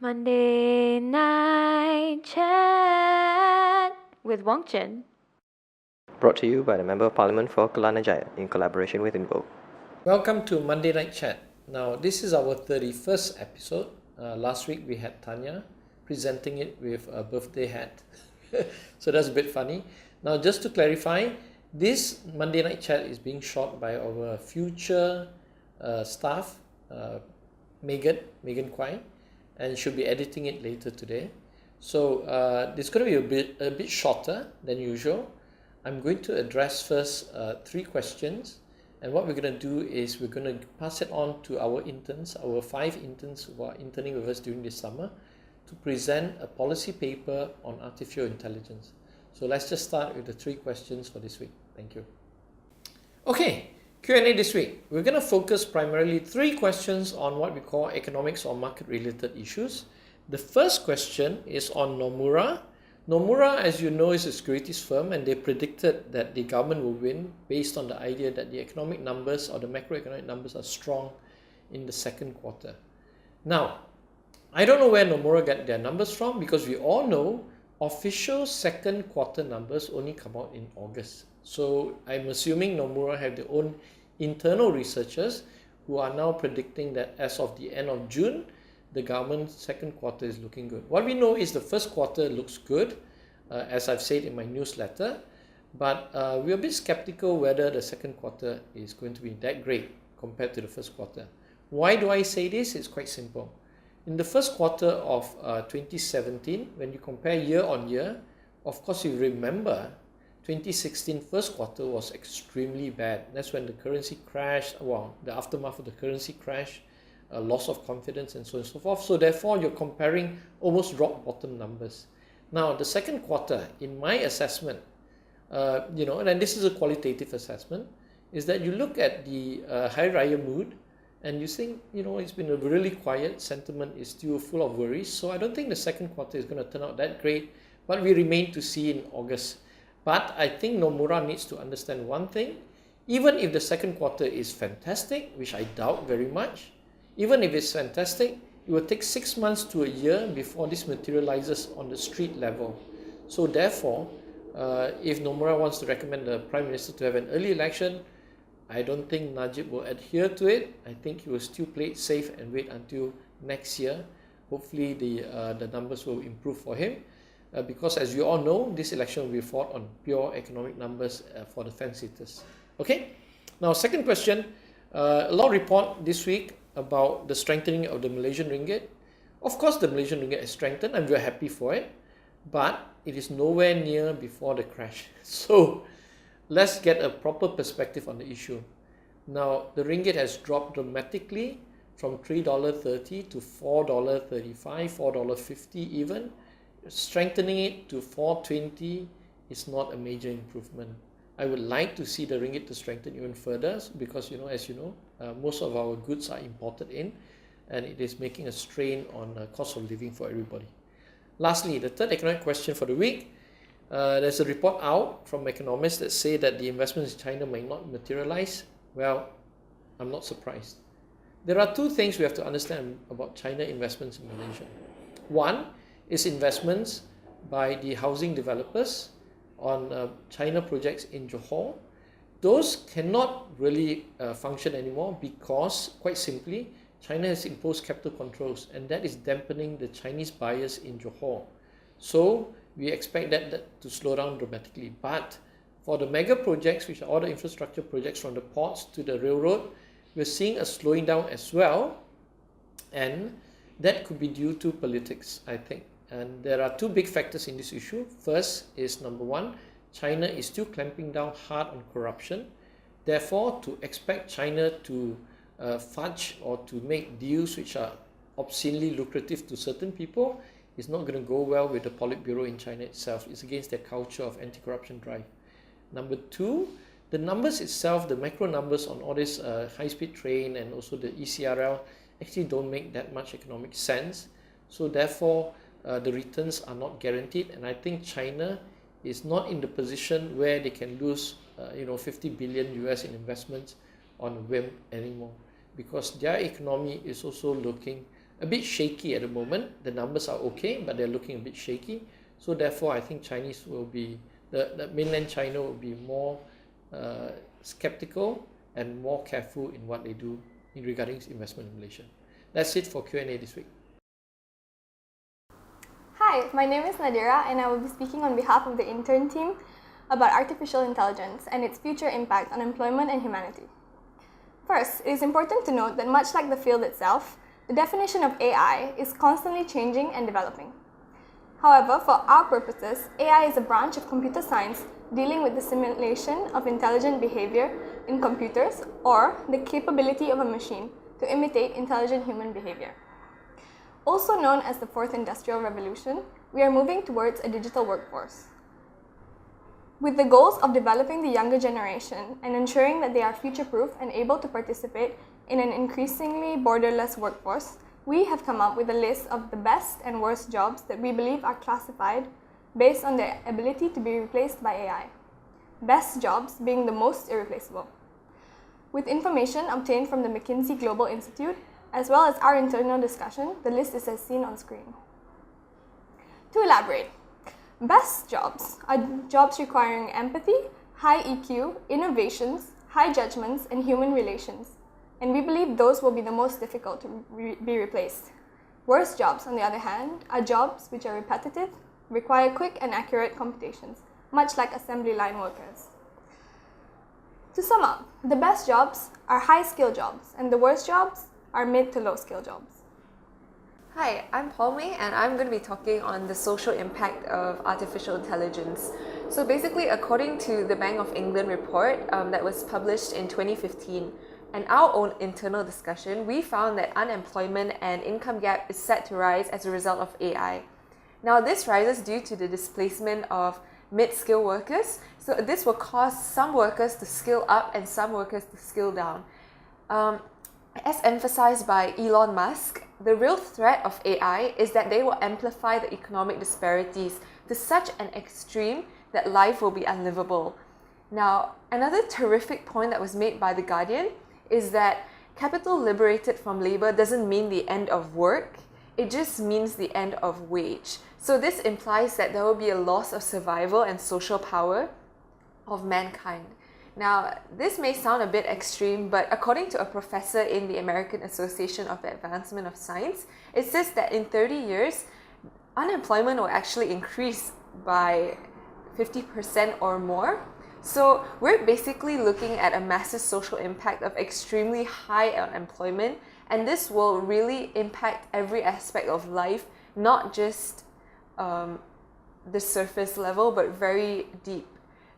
Monday Night Chat with Wong Chen. Brought to you by the Member of Parliament for Kelana Jaya in collaboration with Invo. Welcome to Monday Night Chat. Now, this is our 31st episode. Last week we had Tanya presenting it with a birthday hat. So that's a bit funny. Now, just to clarify, this Monday Night Chat is being shot by our future staff, Megan Kwai, and she'll be editing it later today. So it's going to be a bit shorter than usual. I'm going to address first 3 questions, and what we're going to do is we're going to pass it on to our interns, our 5 interns who are interning with us during this summer, to present a policy paper on artificial intelligence. So let's just start with the 3 questions for this week. Thank you. Okay, Q&A this week. We're going to focus primarily 3 questions on what we call economics or market-related issues. The first question is on Nomura. Nomura, as you know, is a securities firm, and they predicted that the government will win based on the idea that the economic numbers or the macroeconomic numbers are strong in the second quarter. Now, I don't know where Nomura got their numbers from, because we all know official second quarter numbers only come out in August. So I'm assuming Nomura have their own internal researchers who are now predicting that as of the end of June, the government's second quarter is looking good. What we know is the first quarter looks good, as I've said in my newsletter, but we're a bit skeptical whether the second quarter is going to be that great compared to the first quarter. Why do I say this? It's quite simple. In the first quarter of 2017, when you compare year on year, of course you remember 2016 first quarter was extremely bad. That's when the currency crashed, the aftermath of the currency crash, loss of confidence, and so on and so forth. So therefore, you're comparing almost rock bottom numbers. Now, the second quarter, in my assessment, and this is a qualitative assessment, is that you look at the Hari Raya mood, and you think, it's been a really quiet, sentiment is still full of worries. So I don't think the second quarter is going to turn out that great, but we remain to see in August. But I think Nomura needs to understand one thing. Even if the second quarter is fantastic, which I doubt very much, even if it's fantastic, it will take 6 months to a year before this materializes on the street level. So therefore, if Nomura wants to recommend the Prime Minister to have an early election, I don't think Najib will adhere to it. I think he will still play it safe and wait until next year. Hopefully the numbers will improve for him. Because as you all know, this election will be fought on pure economic numbers for the fence-sitters. Okay? Now, second question. A law report this week about the strengthening of the Malaysian Ringgit. Of course, the Malaysian Ringgit has strengthened. I'm very happy for it. But it is nowhere near before the crash. So let's get a proper perspective on the issue. Now, the Ringgit has dropped dramatically from $3.30 to $4.35, $4.50 even. Strengthening it to $4.20 is not a major improvement. I would like to see the ringgit to strengthen even further, because as you know, most of our goods are imported in, and it is making a strain on the cost of living for everybody. Lastly, the third economic question for the week. There's a report out from economists that say that the investments in China may not materialize. Well, I'm not surprised. There are 2 things we have to understand about China investments in Malaysia. One is investments by the housing developers on China projects in Johor. Those cannot really function anymore because, quite simply, China has imposed capital controls, and that is dampening the Chinese buyers in Johor. So we expect that to slow down dramatically. But for the mega projects, which are all the infrastructure projects from the ports to the railroad, we're seeing a slowing down as well, and that could be due to politics, I think. And there are 2 big factors in this issue. First is, number 1, China is still clamping down hard on corruption. Therefore, to expect China to fudge or to make deals which are obscenely lucrative to certain people is not going to go well with the Politburo in China itself. It's against their culture of anti-corruption drive. Number 2, the numbers itself, the macro numbers on all this high-speed train and also the ECRL actually don't make that much economic sense. So therefore, the returns are not guaranteed, and I think China is not in the position where they can lose 50 billion US in investments on a whim anymore, because their economy is also looking a bit shaky at the moment. The numbers are okay, but they're looking a bit shaky. So therefore, I think Chinese will be, the mainland China will be more skeptical and more careful in what they do in regarding investment in Malaysia. That's it for Q&A this week. Hi, my name is Nadira and I will be speaking on behalf of the Intern team about artificial intelligence and its future impact on employment and humanity. First, it is important to note that much like the field itself, the definition of AI is constantly changing and developing. However, for our purposes, AI is a branch of computer science dealing with the simulation of intelligent behavior in computers or the capability of a machine to imitate intelligent human behavior. Also known as the Fourth Industrial Revolution, we are moving towards a digital workforce. With the goals of developing the younger generation and ensuring that they are future-proof and able to participate in an increasingly borderless workforce, we have come up with a list of the best and worst jobs that we believe are classified based on their ability to be replaced by AI. Best jobs being the most irreplaceable. With information obtained from the McKinsey Global Institute, as well as our internal discussion, the list is as seen on screen. To elaborate, best jobs are jobs requiring empathy, high EQ, innovations, high judgments, and human relations. And we believe those will be the most difficult to be replaced. Worst jobs, on the other hand, are jobs which are repetitive, require quick and accurate computations, much like assembly line workers. To sum up, the best jobs are high-skill jobs, and the worst jobs are mid to low-skill jobs. Hi, I'm Paul Mei and I'm going to be talking on the social impact of artificial intelligence. So basically, according to the Bank of England report that was published in 2015 and our own internal discussion, we found that unemployment and income gap is set to rise as a result of AI. Now, this rises due to the displacement of mid-skill workers. So this will cause some workers to skill up and some workers to skill down. As emphasized by Elon Musk, the real threat of AI is that they will amplify the economic disparities to such an extreme that life will be unlivable. Now, another terrific point that was made by The Guardian is that capital liberated from labor doesn't mean the end of work, it just means the end of wage. So this implies that there will be a loss of survival and social power of mankind. Now, this may sound a bit extreme, but according to a professor in the American Association of the Advancement of Science, it says that in 30 years, unemployment will actually increase by 50% or more. So we're basically looking at a massive social impact of extremely high unemployment, and this will really impact every aspect of life, not just the surface level, but very deep.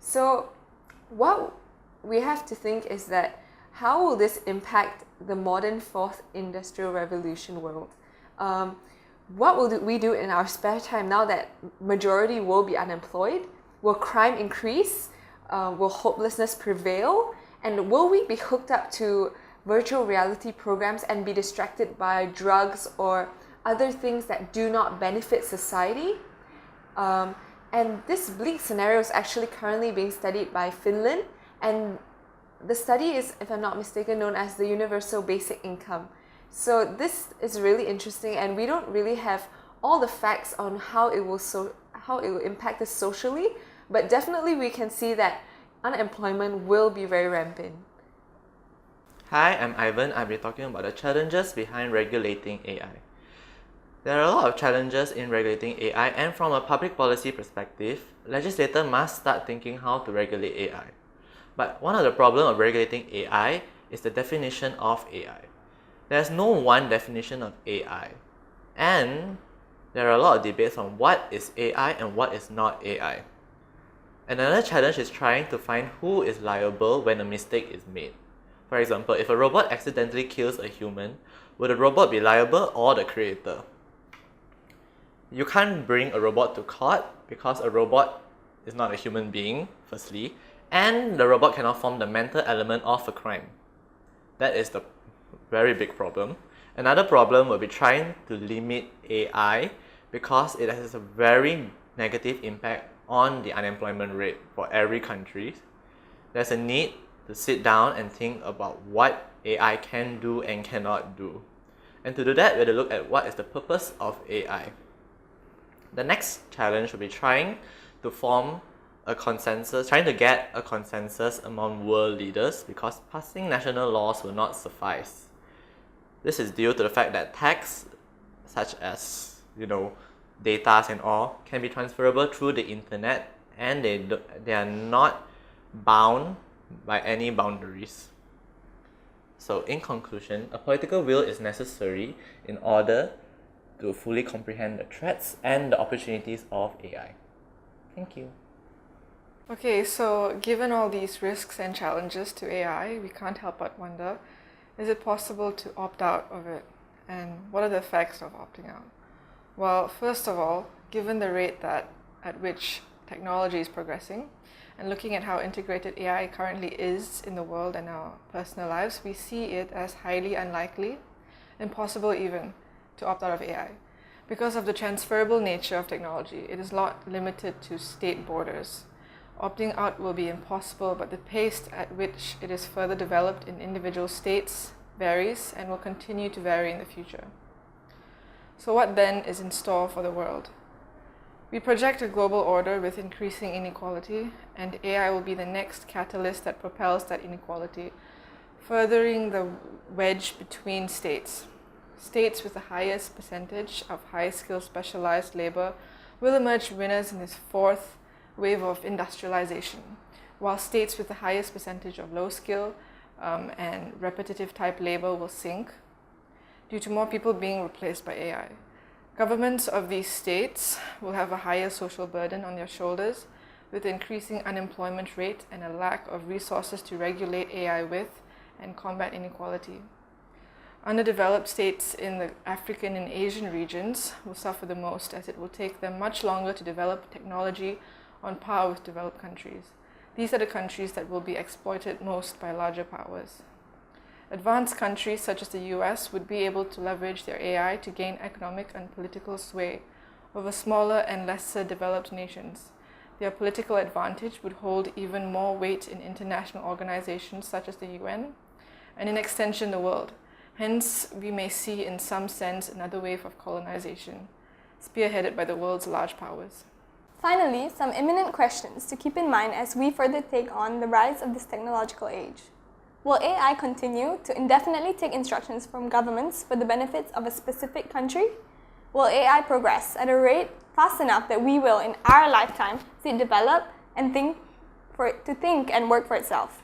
So what we have to think is that how will this impact the modern fourth industrial revolution world? What will we do in our spare time now that majority will be unemployed? Will crime increase? Will hopelessness prevail? And will we be hooked up to virtual reality programs and be distracted by drugs or other things that do not benefit society? And this bleak scenario is actually currently being studied by Finland, and the study is, if I'm not mistaken, known as the Universal Basic Income. So this is really interesting, and we don't really have all the facts on how it will impact us socially, but definitely we can see that unemployment will be very rampant. Hi, I'm Ivan. I'll be talking about the challenges behind regulating AI. There are a lot of challenges in regulating AI, and from a public policy perspective, legislators must start thinking how to regulate AI. But one of the problems of regulating AI is the definition of AI. There's no one definition of AI, and there are a lot of debates on what is AI and what is not AI. Another challenge is trying to find who is liable when a mistake is made. For example, if a robot accidentally kills a human, would the robot be liable or the creator? You can't bring a robot to court because a robot is not a human being, firstly, and the robot cannot form the mental element of a crime. That is the very big problem. Another problem will be trying to limit AI because it has a very negative impact on the unemployment rate for every country. There's a need to sit down and think about what AI can do and cannot do. And to do that, we have to look at what is the purpose of AI. The next challenge will be trying to get a consensus among world leaders, because passing national laws will not suffice. This is due to the fact that texts, such as data and all, can be transferable through the internet, and they are not bound by any boundaries. So in conclusion, a political will is necessary in order to fully comprehend the threats and the opportunities of AI. Thank you. Okay, so given all these risks and challenges to AI, we can't help but wonder, is it possible to opt out of it? And what are the effects of opting out? Well, first of all, given the rate at which technology is progressing, and looking at how integrated AI currently is in the world and our personal lives, we see it as highly unlikely, impossible even, to opt out of AI. Because of the transferable nature of technology, it is not limited to state borders. Opting out will be impossible, but the pace at which it is further developed in individual states varies and will continue to vary in the future. So what then is in store for the world? We project a global order with increasing inequality, and AI will be the next catalyst that propels that inequality, furthering the wedge between states. States with the highest percentage of high-skilled specialized labor will emerge winners in this fourth wave of industrialization, while states with the highest percentage of low-skill and repetitive type labor will sink due to more people being replaced by AI. Governments of these states will have a higher social burden on their shoulders, with increasing unemployment rate and a lack of resources to regulate AI with and combat inequality. Underdeveloped states in the African and Asian regions will suffer the most, as it will take them much longer to develop technology on par with developed countries. These are the countries that will be exploited most by larger powers. Advanced countries such as the US would be able to leverage their AI to gain economic and political sway over smaller and lesser developed nations. Their political advantage would hold even more weight in international organizations such as the UN, and in extension the world. Hence, we may see in some sense another wave of colonization, spearheaded by the world's large powers. Finally, some imminent questions to keep in mind as we further take on the rise of this technological age. Will AI continue to indefinitely take instructions from governments for the benefits of a specific country? Will AI progress at a rate fast enough that we will, in our lifetime, see it develop and think and work for itself?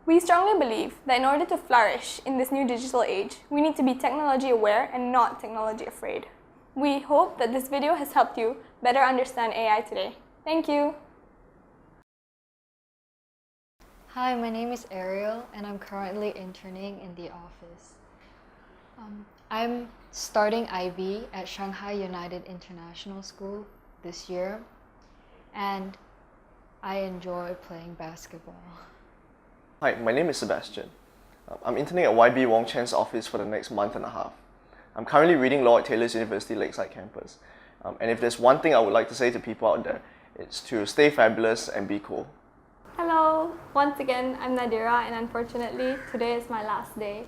We strongly believe that in order to flourish in this new digital age, we need to be technology aware and not technology afraid. We hope that this video has helped you better understand AI today. Thank you. Hi, my name is Ariel and I'm currently interning in the office. I'm starting IB at Shanghai United International School this year, and I enjoy playing basketball. Hi, my name is Sebastian. I'm interning at YB Wong Chen's office for the next month and a half. I'm currently reading law at Taylor's University Lakeside campus. And if there's one thing I would like to say to people out there, it's to stay fabulous and be cool. Hello, once again, I'm Nadira, and unfortunately, today is my last day.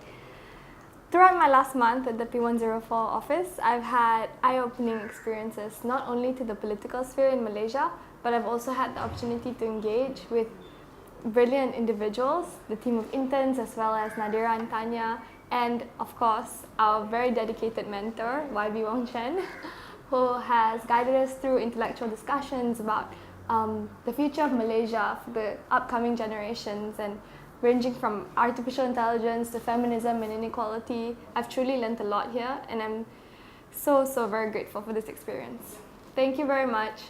Throughout my last month at the P104 office, I've had eye-opening experiences, not only to the political sphere in Malaysia, but I've also had the opportunity to engage with brilliant individuals, the team of interns, as well as Nadira and Tanya, and of course, our very dedicated mentor, YB Wong Chen, who has guided us through intellectual discussions about the future of Malaysia for the upcoming generations, and ranging from artificial intelligence to feminism and inequality. I've truly learned a lot here, and I'm so very grateful for this experience. Thank you very much.